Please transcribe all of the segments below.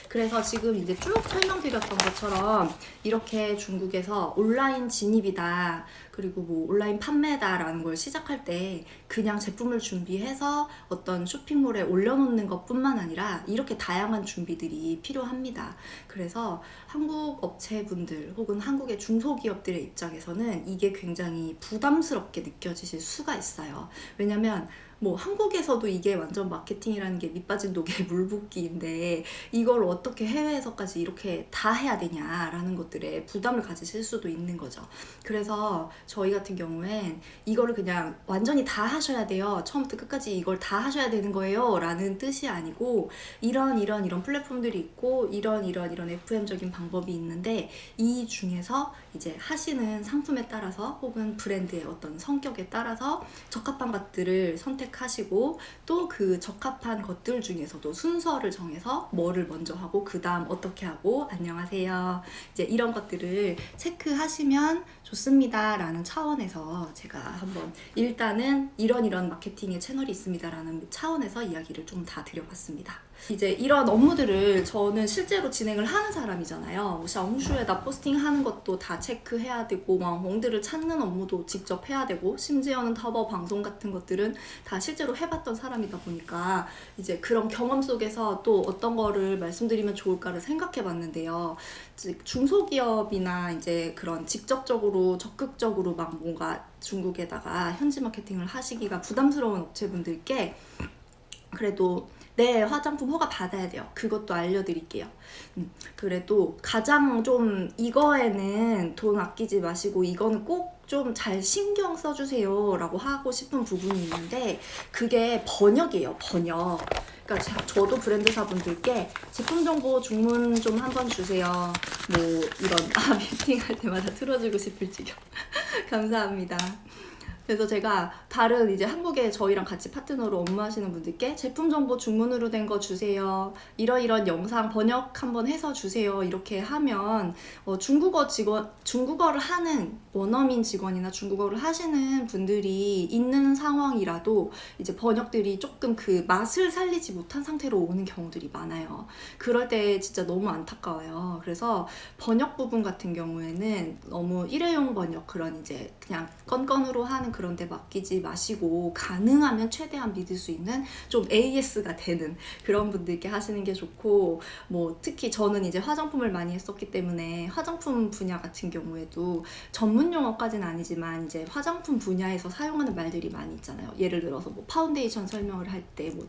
그래서 지금 이제 쭉 설명드렸던 것처럼 이렇게 중국에서 온라인 진입이다, 그리고 뭐 온라인 판매다라는 걸 시작할 때 그냥 제품을 준비해서 어떤 쇼핑몰에 올려놓는 것뿐만 아니라 이렇게 다양한 준비들이 필요합니다. 그래서 한국 업체분들 혹은 한국의 중소기업들의 입장에서는 이게 굉장히 부담스럽게 느껴지실 수가 있어요. 왜냐면 뭐 한국에서도 이게 완전 마케팅이라는 게 밑빠진 독에 물붓기인데 이걸 어떻게 해외에서까지 이렇게 다 해야 되냐라는 것들에 부담을 가지실 수도 있는 거죠. 그래서 저희 같은 경우엔 이거를 그냥 완전히 다 하셔야 돼요, 처음부터 끝까지 이걸 다 하셔야 되는 거예요 라는 뜻이 아니고, 이런 플랫폼들이 있고 이런 FM적인 방법이 있는데 이 중에서 이제 하시는 상품에 따라서 혹은 브랜드의 어떤 성격에 따라서 적합한 것들을 선택하시고, 또 그 적합한 것들 중에서도 순서를 정해서 뭐를 먼저 하고 그 다음 어떻게 하고 안녕하세요 이제 이런 것들을 체크하시면 좋습니다 라는 차원에서 제가 한번 일단은 이런 마케팅의 채널이 있습니다 라는 차원에서 이야기를 좀 다 드려봤습니다. 이제 이런 업무들을 저는 실제로 진행을 하는 사람이잖아요. 샤오무슈에다 포스팅하는 것도 다 체크해야 되고,网红들을 찾는 업무도 직접 해야 되고, 심지어는 타obao 방송 같은 것들은 다 실제로 해봤던 사람이다 보니까 이제 그런 경험 속에서 또 어떤 거를 말씀드리면 좋을까를 생각해봤는데요. 중소기업이나 이제 그런 직접적으로 적극적으로 막 뭔가 중국에다가 현지 마케팅을 하시기가 부담스러운 업체분들께 그래도 네, 화장품 허가 받아야 돼요. 그것도 알려드릴게요. 그래도 가장 좀 이거에는 돈 아끼지 마시고 이거는 꼭 좀 잘 신경 써주세요 라고 하고 싶은 부분이 있는데, 그게 번역이에요. 번역. 그러니까 저도 브랜드사분들께 제품 정보 주문 좀 한번 주세요, 뭐 이런 미팅할 때마다 틀어주고 싶을 지경. 감사합니다. 그래서 제가 다른 이제 한국에 저희랑 같이 파트너로 업무하시는 분들께 제품 정보 주문으로 된 거 주세요, 이런 영상 번역 한번 해서 주세요 이렇게 하면 중국어를 하는 원어민 직원이나 중국어를 하시는 분들이 있는 상황이라도 이제 번역들이 조금 그 맛을 살리지 못한 상태로 오는 경우들이 많아요. 그럴 때 진짜 너무 안타까워요. 그래서 번역 부분 같은 경우에는 너무 일회용 번역, 그런 이제 그냥 건건으로 하는 그런 데 맡기지 마시고 가능하면 최대한 믿을 수 있는 좀 AS가 되는 그런 분들께 하시는 게 좋고, 뭐 특히 저는 이제 화장품을 많이 했었기 때문에 화장품 분야 같은 경우에도 전문 용어까지는 아니지만 이제 화장품 분야에서 사용하는 말들이 많이 있잖아요. 예를 들어서 뭐 파운데이션 설명을 할 때 뭐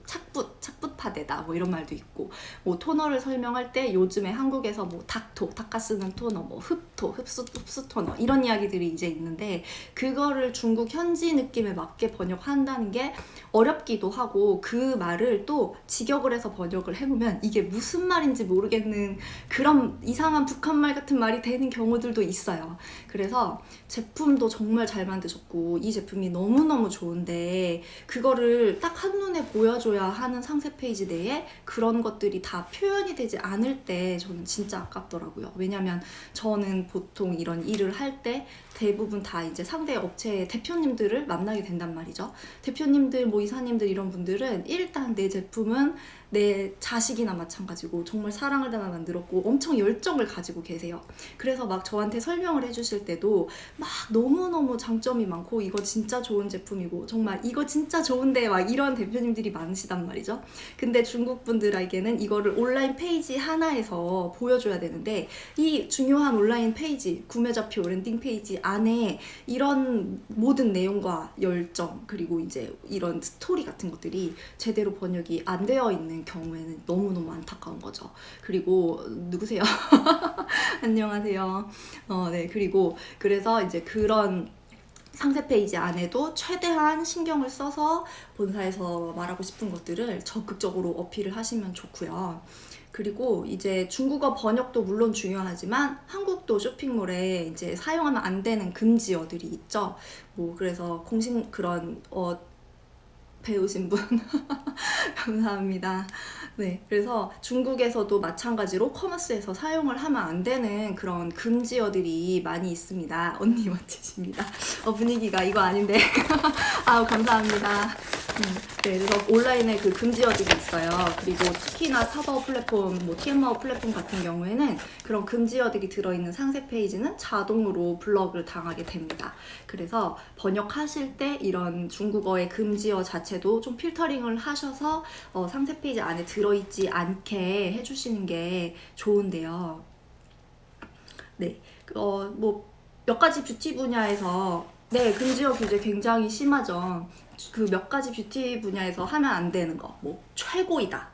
착붙파데다 뭐 이런 말도 있고, 뭐 토너를 설명할 때 요즘에 한국에서 뭐 닦아 쓰는 토너, 뭐 흡수 토너 이런 이야기들이 이제 있는데, 그거를 중국 현지 느낌에 맞게 번역한다는 게 어렵기도 하고, 그 말을 또 직역을 해서 번역을 해보면 이게 무슨 말인지 모르겠는 그런 이상한 북한말 같은 말이 되는 경우들도 있어요. 그래서 제품도 정말 잘 만드셨고 이 제품이 너무너무 좋은데 그거를 딱 한눈에 보여줘야 하는 상세 페이지 내에 그런 것들이 다 표현이 되지 않을 때 저는 진짜 아깝더라고요. 왜냐면 저는 보통 이런 일을 할 때 대부분 다 이제 상대 업체의 대표님들을 만나게 된단 말이죠. 대표님들, 뭐 이사님들 이런 분들은 일단 내 제품은 내 자식이나 마찬가지고 정말 사랑을 담아 만들었고 엄청 열정을 가지고 계세요. 그래서 막 저한테 설명을 해주실 때도 막 너무너무 장점이 많고 이거 진짜 좋은 제품이고 정말 이거 진짜 좋은데 막 이런 대표님들이 많으시단 말이죠. 근데 중국 분들에게는 이거를 온라인 페이지 하나에서 보여줘야 되는데, 이 중요한 온라인 페이지, 구매자표, 랜딩 페이지 안에 이런 모든 내용과 열정, 그리고 이제 이런 스토리 같은 것들이 제대로 번역이 안 되어 있는 경우에는 너무너무 안타까운 거죠. 그리고 누구세요? 안녕하세요. 네, 그리고 그래서 이제 그런 상세 페이지 안에도 최대한 신경을 써서 본사에서 말하고 싶은 것들을 적극적으로 어필을 하시면 좋고요. 그리고 이제 중국어 번역도 물론 중요하지만 한국도 쇼핑몰에 이제 사용하면 안 되는 금지어들이 있죠. 뭐 그래서 공식 그런 배우신 분 감사합니다. 네, 그래서 중국에서도 마찬가지로 커머스에서 사용을 하면 안 되는 그런 금지어들이 많이 있습니다. 언니 멋지십니다. 분위기가 이거 아닌데. 아우 감사합니다. 네, 그래서 온라인에 그 금지어들이 있어요. 그리고 특히나 타바오 플랫폼, 뭐 티엠마오 플랫폼 같은 경우에는 그런 금지어들이 들어있는 상세 페이지는 자동으로 블럭을 당하게 됩니다. 그래서 번역하실 때 이런 중국어의 금지어 자체도 좀 필터링을 하셔서 상세 페이지 안에 들어있지 않게 해주시는 게 좋은데요. 네, 뭐 몇 가지 뷰티 분야에서 네, 금지어 규제 굉장히 심하죠. 그 몇 가지 뷰티 분야에서 하면 안 되는 거, 뭐 최고이다,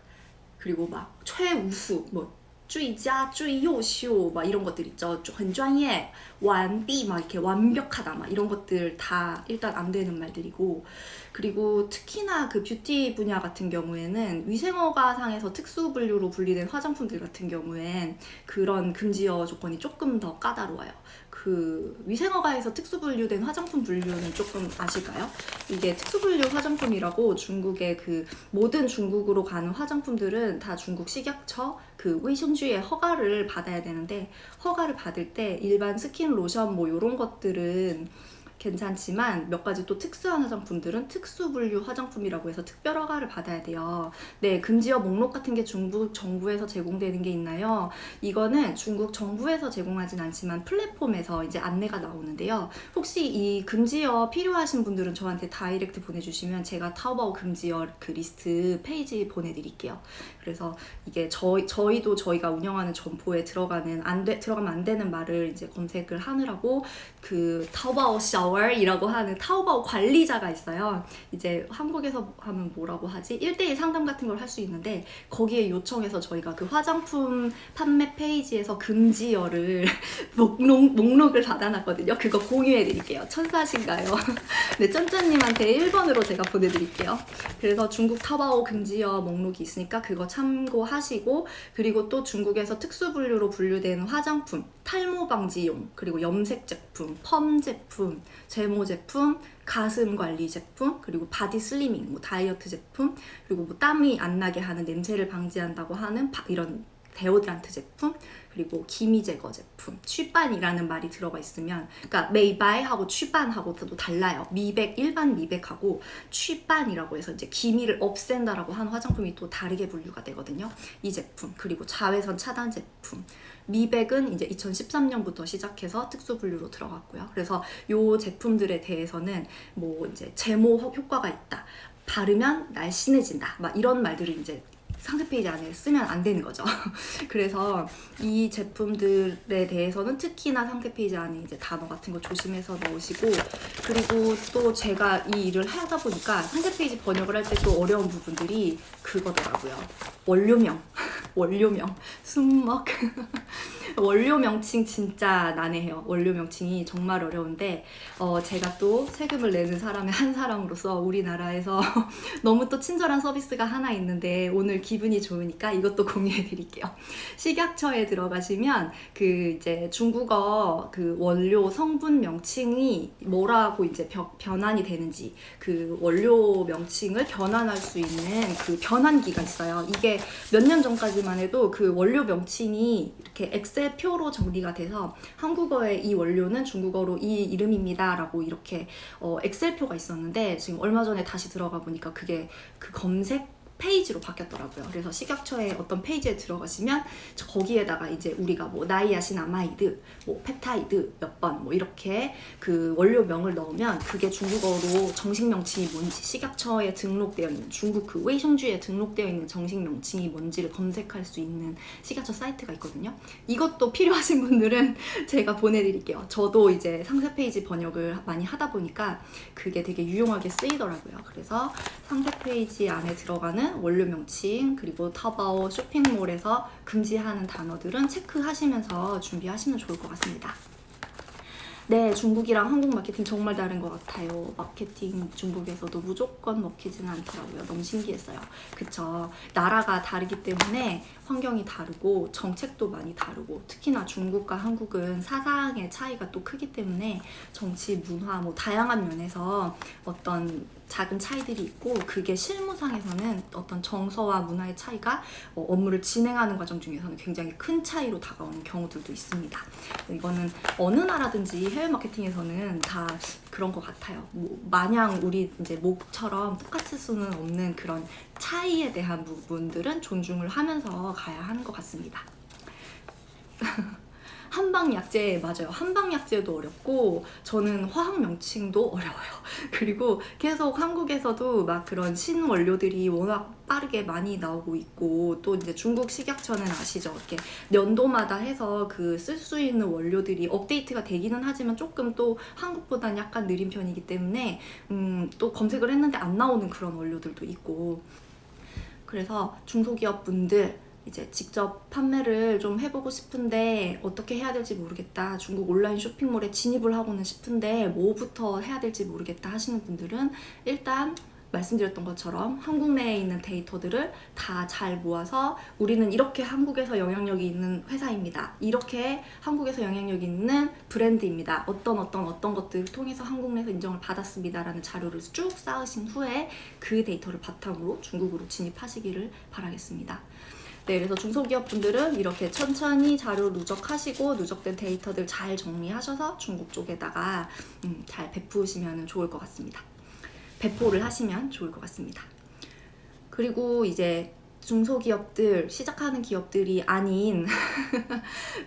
그리고 막 최우수, 뭐 最佳,最优秀 막 이런 것들 있죠. 很专业, 완비 막 이렇게 완벽하다 막 이런 것들 다 일단 안 되는 말들이고, 그리고 특히나 그 뷰티 분야 같은 경우에는 위생허가 상에서 특수 분류로 분리된 화장품들 같은 경우엔 그런 금지어 조건이 조금 더 까다로워요. 그 위생허가에서 특수 분류된 화장품 분류는 조금 아실까요? 이게 특수 분류 화장품이라고 중국의 그 모든 중국으로 가는 화장품들은 다 중국 식약처 그 웨이싱주의 허가를 받아야 되는데, 허가를 받을 때 일반 스킨 로션 뭐 이런 것들은 괜찮지만 몇 가지 또 특수한 화장품들은 특수 분류 화장품이라고 해서 특별 허가를 받아야 돼요. 네, 금지어 목록 같은 게 중국 정부에서 제공되는 게 있나요? 이거는 중국 정부에서 제공하진 않지만 플랫폼에서 이제 안내가 나오는데요. 혹시 이 금지어 필요하신 분들은 저한테 다이렉트 보내주시면 제가 타오바오 금지어 그 리스트 페이지 보내드릴게요. 그래서 이게 저희도 저희가 운영하는 점포에 들어가면 안 되는 말을 이제 검색을 하느라고 그 타오바오 샤워이라고 하는 타오바오 관리자가 있어요. 이제 한국에서 하면 뭐라고 하지? 1:1 상담 같은 걸 할 수 있는데 거기에 요청해서 저희가 그 화장품 판매 페이지에서 금지어를 목록을 받아놨거든요. 그거 공유해드릴게요. 천사신가요? 네, 쩐쩐님한테 1번으로 제가 보내드릴게요. 그래서 중국 타오바오 금지어 목록이 있으니까 그거 참고하시고, 그리고 또 중국에서 특수 분류로 분류된 화장품, 탈모 방지용, 그리고 염색 제품, 펌 제품, 제모 제품, 가슴 관리 제품, 그리고 바디 슬리밍, 뭐 다이어트 제품, 그리고 뭐 땀이 안 나게 하는, 냄새를 방지한다고 하는 이런 데오드란트 제품, 그리고 기미 제거 제품, 취반이라는 말이 들어가 있으면, 그러니까 메이바이하고 취반하고 또 달라요. 미백, 일반 미백하고 취반이라고 해서 이제 기미를 없앤다라고 하는 화장품이 또 다르게 분류가 되거든요. 이 제품, 그리고 자외선 차단 제품, 미백은 이제 2013년부터 시작해서 특수 분류로 들어갔고요. 그래서 요 제품들에 대해서는 뭐 이제 제모 효과가 있다, 바르면 날씬해진다, 막 이런 말들을 이제 상세 페이지 안에 쓰면 안 되는 거죠. 그래서 이 제품들에 대해서는 특히나 상세 페이지 안에 이제 단어 같은 거 조심해서 넣으시고, 그리고 또 제가 이 일을 하다 보니까 상세 페이지 번역을 할 때 또 어려운 부분들이 그거더라고요. 원료명, 원료명, 숨먹. 원료 명칭 진짜 난해해요. 원료 명칭이 정말 어려운데 제가 또 세금을 내는 사람의 한 사람으로서 우리나라에서 너무 또 친절한 서비스가 하나 있는데 오늘 기분이 좋으니까 이것도 공유해 드릴게요. 식약처에 들어가시면 그 이제 중국어 그 원료 성분 명칭이 뭐라고 이제 변환이 되는지, 그 원료 명칭을 변환할 수 있는 그 변환기가 있어요. 이게 몇 년 전까지만 해도 그 원료 명칭이 이렇게 엑셀표로 정리가 돼서 한국어의 이 원료는 중국어로 이 이름입니다 라고 이렇게 엑셀표가 있었는데, 지금 얼마 전에 다시 들어가 보니까 그게 그 검색 페이지로 바뀌었더라고요. 그래서 식약처의 어떤 페이지에 들어가시면 거기에다가 이제 우리가 뭐 나이아신아마이드, 뭐 펩타이드 몇 번 뭐 이렇게 그 원료명을 넣으면 그게 중국어로 정식 명칭이 뭔지, 식약처에 등록되어 있는 중국 그 웨이숑주에 등록되어 있는 정식 명칭이 뭔지를 검색할 수 있는 식약처 사이트가 있거든요. 이것도 필요하신 분들은 제가 보내드릴게요. 저도 이제 상세 페이지 번역을 많이 하다 보니까 그게 되게 유용하게 쓰이더라고요. 그래서 상세 페이지 안에 들어가는 원료 명칭, 그리고 타바오 쇼핑몰에서 금지하는 단어들은 체크하시면서 준비하시면 좋을 것 같습니다. 네, 중국이랑 한국 마케팅 정말 다른 것 같아요. 마케팅 중국에서도 무조건 먹히지는 않더라고요. 너무 신기했어요. 그쵸? 나라가 다르기 때문에 환경이 다르고 정책도 많이 다르고, 특히나 중국과 한국은 사상의 차이가 또 크기 때문에 정치, 문화, 뭐 다양한 면에서 어떤 작은 차이들이 있고 그게 실무상에서는 어떤 정서와 문화의 차이가 업무를 진행하는 과정 중에서는 굉장히 큰 차이로 다가오는 경우들도 있습니다. 이거는 어느 나라든지 해외 마케팅에서는 다 그런 것 같아요. 뭐 마냥 우리 이제 목처럼 똑같을 수는 없는 그런 차이에 대한 부분들은 존중을 하면서 가야 하는 것 같습니다. 한방약제, 맞아요. 한방약제도 어렵고 저는 화학 명칭도 어려워요. 그리고 계속 한국에서도 막 그런 신원료들이 워낙 빠르게 많이 나오고 있고, 또 이제 중국 식약처는 아시죠? 이렇게 연도마다 해서 그 쓸 수 있는 원료들이 업데이트가 되기는 하지만 조금 또 한국보다는 약간 느린 편이기 때문에 또 검색을 했는데 안 나오는 그런 원료들도 있고, 그래서 중소기업 분들 이제 직접 판매를 좀 해보고 싶은데 어떻게 해야 될지 모르겠다, 중국 온라인 쇼핑몰에 진입을 하고는 싶은데 뭐부터 해야 될지 모르겠다 하시는 분들은 일단 말씀드렸던 것처럼 한국 내에 있는 데이터들을 다 잘 모아서 우리는 이렇게 한국에서 영향력이 있는 회사입니다, 이렇게 한국에서 영향력이 있는 브랜드입니다, 어떤 것들을 통해서 한국 내에서 인정을 받았습니다 라는 자료를 쭉 쌓으신 후에 그 데이터를 바탕으로 중국으로 진입하시기를 바라겠습니다. 네, 그래서 중소기업분들은 이렇게 천천히 자료 누적하시고 누적된 데이터들 잘 정리하셔서 중국 쪽에다가 잘 베푸시면 좋을 것 같습니다. 배포를 하시면 좋을 것 같습니다. 그리고 이제 중소기업들, 시작하는 기업들이 아닌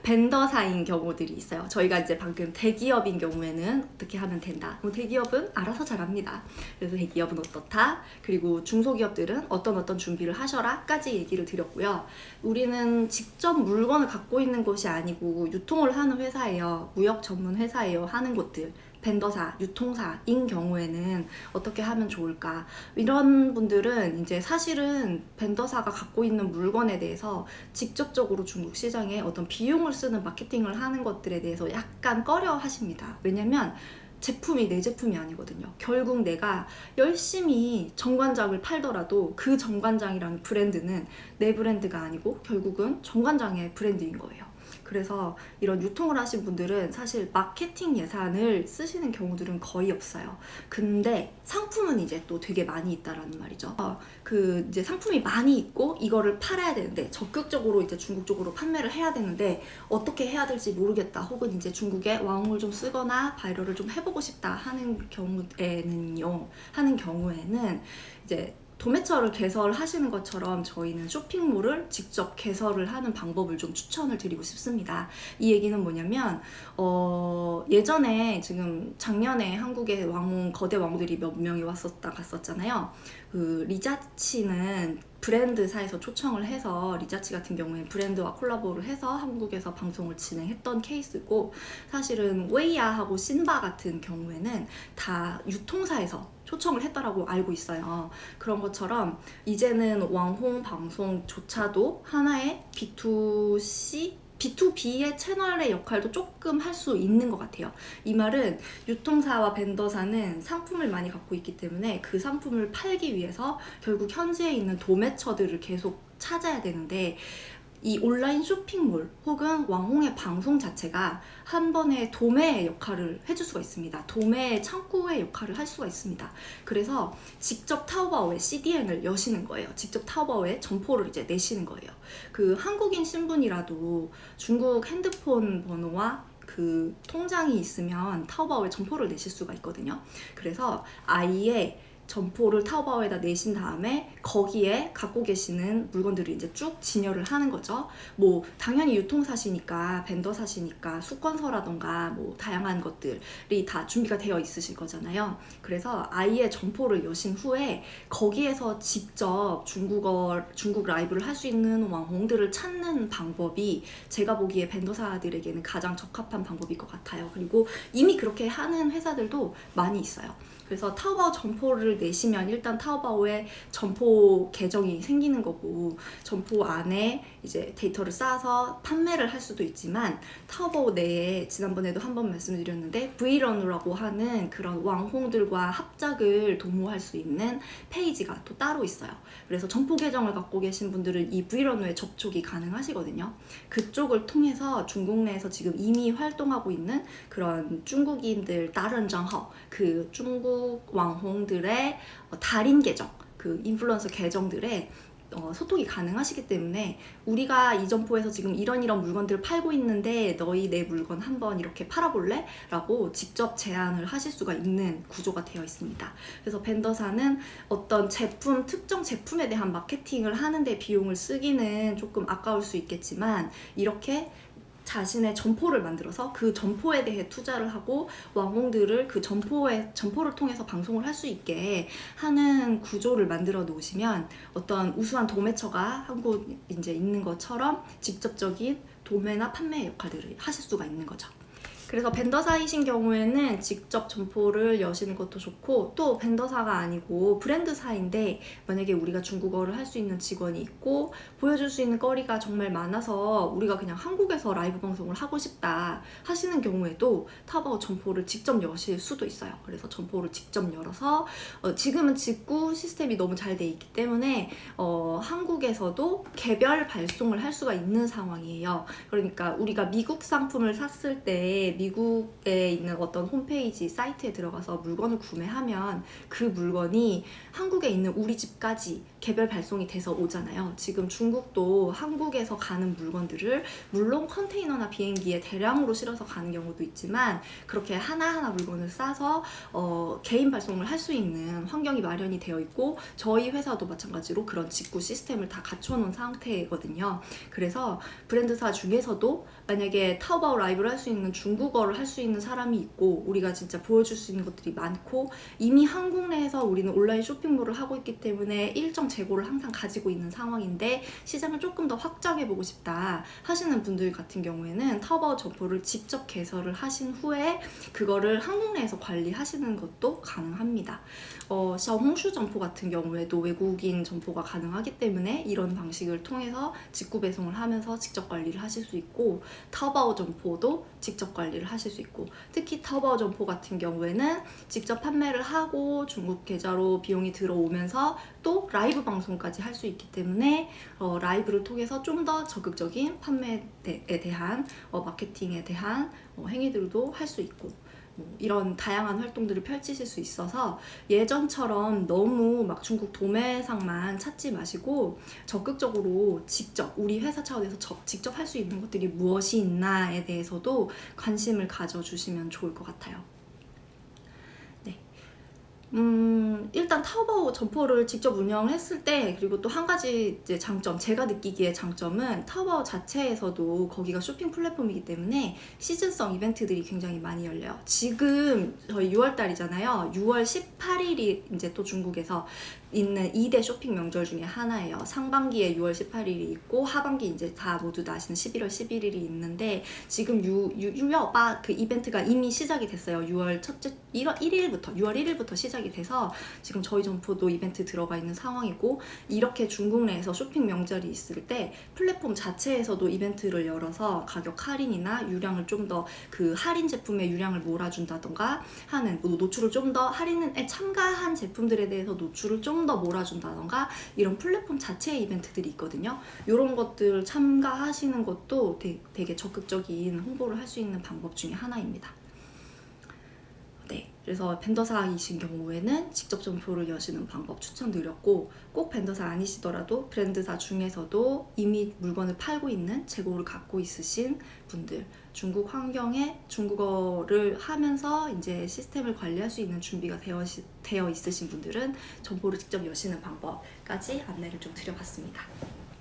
벤더사인 경우들이 있어요. 저희가 이제 방금 대기업인 경우에는 어떻게 하면 된다, 뭐 대기업은 알아서 잘합니다, 그래서 대기업은 어떻다, 그리고 중소기업들은 어떤 준비를 하셔라 까지 얘기를 드렸고요. 우리는 직접 물건을 갖고 있는 것이 아니고 유통을 하는 회사예요. 무역 전문 회사예요. 하는 곳들, 벤더사, 유통사인 경우에는 어떻게 하면 좋을까? 이런 분들은 이제 사실은 벤더사가 갖고 있는 물건에 대해서 직접적으로 중국 시장에 어떤 비용을 쓰는 마케팅을 하는 것들에 대해서 약간 꺼려 하십니다. 왜냐면 제품이 내 제품이 아니거든요. 결국 내가 열심히 정관장을 팔더라도 그 정관장이라는 브랜드는 내 브랜드가 아니고 결국은 정관장의 브랜드인 거예요. 그래서 이런 유통을 하신 분들은 사실 마케팅 예산을 쓰시는 경우들은 거의 없어요. 근데 상품은 이제 또 되게 많이 있다라는 말이죠. 그 이제 상품이 많이 있고 이거를 팔아야 되는데 적극적으로 이제 중국 쪽으로 판매를 해야 되는데 어떻게 해야 될지 모르겠다, 혹은 이제 중국에 와홍을 좀 쓰거나 바이럴을 좀 해보고 싶다 하는 경우에는 이제 도매처를 개설하시는 것처럼 저희는 쇼핑몰을 직접 개설을 하는 방법을 좀 추천을 드리고 싶습니다. 이 얘기는 뭐냐면 예전에 지금 작년에 한국에 거대 왕들이 몇 명이 왔었다 갔었잖아요. 그 리자치는 브랜드사에서 초청을 해서, 리자치 같은 경우에 브랜드와 콜라보를 해서 한국에서 방송을 진행했던 케이스고, 사실은 웨이야하고 신바 같은 경우에는 다 유통사에서 초청을 했다라고 알고 있어요. 그런 것처럼 이제는 왕홍 방송조차도 하나의 B2B의 채널의 역할도 조금 할 수 있는 것 같아요. 이 말은 유통사와 벤더사는 상품을 많이 갖고 있기 때문에 그 상품을 팔기 위해서 결국 현지에 있는 도매처들을 계속 찾아야 되는데, 이 온라인 쇼핑몰 혹은 왕홍의 방송 자체가 한 번의 도매의 역할을 해줄 수가 있습니다. 도매의 창구의 역할을 할 수가 있습니다. 그래서 직접 타오바오에 CDN을 여시는 거예요. 직접 타오바오에 점포를 이제 내시는 거예요. 그 한국인 신분이라도 중국 핸드폰 번호와 그 통장이 있으면 타오바오에 점포를 내실 수가 있거든요. 그래서 아예 점포를 타오바오에다 내신 다음에 거기에 갖고 계시는 물건들을 이제 쭉 진열을 하는 거죠. 뭐 당연히 유통사시니까, 벤더사시니까 수건서라던가 뭐 다양한 것들이 다 준비가 되어 있으실 거잖아요. 그래서 아예 점포를 여신 후에 거기에서 직접 중국 라이브를 할 수 있는 왕홍들을 찾는 방법이 제가 보기에 벤더사들에게는 가장 적합한 방법일 것 같아요. 그리고 이미 그렇게 하는 회사들도 많이 있어요. 그래서 타오바오 점포를 내시면 일단 타오바오에 점포 계정이 생기는 거고, 점포 안에 이제 데이터를 쌓아서 판매를 할 수도 있지만, 타오바오 내에 지난번에도 한번 말씀드렸는데 브이런이라고 하는 그런 왕홍들과 합작을 도모할 수 있는 페이지가 또 따로 있어요. 그래서 점포 계정을 갖고 계신 분들은 이 브이런에 접촉이 가능하시거든요. 그쪽을 통해서 중국 내에서 지금 이미 활동하고 있는 그런 중국인들 다른账号, 그 중국 왕홍들의 분들의 달인 계정, 그 인플루언서 계정들에 소통이 가능하시기 때문에 우리가 이 점포에서 지금 이런 물건들을 팔고 있는데 너희 내 물건 한번 이렇게 팔아볼래? 라고 직접 제안을 하실 수가 있는 구조가 되어 있습니다. 그래서 벤더사는 어떤 제품, 특정 제품에 대한 마케팅을 하는데 비용을 쓰기는 조금 아까울 수 있겠지만 이렇게 자신의 점포를 만들어서 그 점포에 대해 투자를 하고网红들을 그 점포를 통해서 방송을 할 수 있게 하는 구조를 만들어 놓으시면 어떤 우수한 도매처가 한곳 이제 있는 것처럼 직접적인 도매나 판매 역할들을 하실 수가 있는 거죠. 그래서 벤더사이신 경우에는 직접 점포를 여시는 것도 좋고, 또 벤더사가 아니고 브랜드사인데 만약에 우리가 중국어를 할 수 있는 직원이 있고 보여줄 수 있는 거리가 정말 많아서 우리가 그냥 한국에서 라이브 방송을 하고 싶다 하시는 경우에도 타오바오 점포를 직접 여실 수도 있어요. 그래서 점포를 직접 열어서 지금은 직구 시스템이 너무 잘 돼 있기 때문에 한국에서도 개별 발송을 할 수가 있는 상황이에요. 그러니까 우리가 미국 상품을 샀을 때 미국에 있는 어떤 홈페이지 사이트에 들어가서 물건을 구매하면 그 물건이 한국에 있는 우리 집까지 개별 발송이 돼서 오잖아요. 지금 중국도 한국에서 가는 물건들을 물론 컨테이너나 비행기에 대량으로 실어서 가는 경우도 있지만 그렇게 하나하나 물건을 싸서 개인 발송을 할 수 있는 환경이 마련이 되어 있고 저희 회사도 마찬가지로 그런 직구 시스템을 다 갖춰놓은 상태거든요. 그래서 브랜드사 중에서도 만약에 타오바오 라이브를 할 수 있는 중국어를 할 수 있는 사람이 있고 우리가 진짜 보여줄 수 있는 것들이 많고 이미 한국 내에서 우리는 온라인 쇼핑몰을 하고 있기 때문에 일정 재고를 항상 가지고 있는 상황인데 시장을 조금 더 확장해보고 싶다 하시는 분들 같은 경우에는 타오바오 점포를 직접 개설을 하신 후에 그거를 한국 내에서 관리하시는 것도 가능합니다. 샤오홍슈 점포 같은 경우에도 외국인 점포가 가능하기 때문에 이런 방식을 통해서 직구 배송을 하면서 직접 관리를 하실 수 있고 타오바오 점포도 직접 관리를 하실 수 있고 특히 타오바오 점포 같은 경우에는 직접 판매를 하고 중국 계좌로 비용이 들어오면서 또 라이브 방송까지 할 수 있기 때문에 라이브를 통해서 좀 더 적극적인 판매에 대한 마케팅에 대한 행위들도 할 수 있고 이런 다양한 활동들을 펼치실 수 있어서 예전처럼 너무 막 중국 도매상만 찾지 마시고 적극적으로 직접 우리 회사 차원에서 직접 할 수 있는 것들이 무엇이 있나에 대해서도 관심을 가져주시면 좋을 것 같아요. 일단 타오바오 점포를 직접 운영을 했을 때 그리고 또 한 가지 이제 장점, 제가 느끼기에 장점은 타오바오 자체에서도 거기가 쇼핑 플랫폼이기 때문에 시즌성 이벤트들이 굉장히 많이 열려요. 지금 저희 6월달이잖아요. 6월 18일이 이제 또 중국에서 있는 2대 쇼핑 명절 중에 하나예요. 상반기에 6월 18일이 있고 하반기 이제 다 모두 다 아시는 11월 11일이 있는데 지금 유여바 그 이벤트가 이미 시작이 됐어요. 6월 1일부터 시작이 돼서 지금 저희 점포도 이벤트 들어가 있는 상황이고 이렇게 중국 내에서 쇼핑 명절이 있을 때 플랫폼 자체에서도 이벤트를 열어서 가격 할인이나 유량을 좀 더 그 할인 제품의 유량을 몰아준다던가 하는 노출을 좀 더 할인에 참가한 제품들에 대해서 노출을 좀 더 몰아준다던가 이런 플랫폼 자체의 이벤트들이 있거든요. 이런 것들 참가하시는 것도 되게 적극적인 홍보를 할 수 있는 방법 중에 하나입니다. 네, 그래서 벤더사이신 경우에는 직접 점포를 여시는 방법 추천드렸고 꼭 벤더사 아니시더라도 브랜드사 중에서도 이미 물건을 팔고 있는 재고를 갖고 있으신 분들 중국 환경에 중국어를 하면서 이제 시스템을 관리할 수 있는 준비가 되어 있으신 분들은 점포를 직접 여시는 방법까지 안내를 좀 드려봤습니다.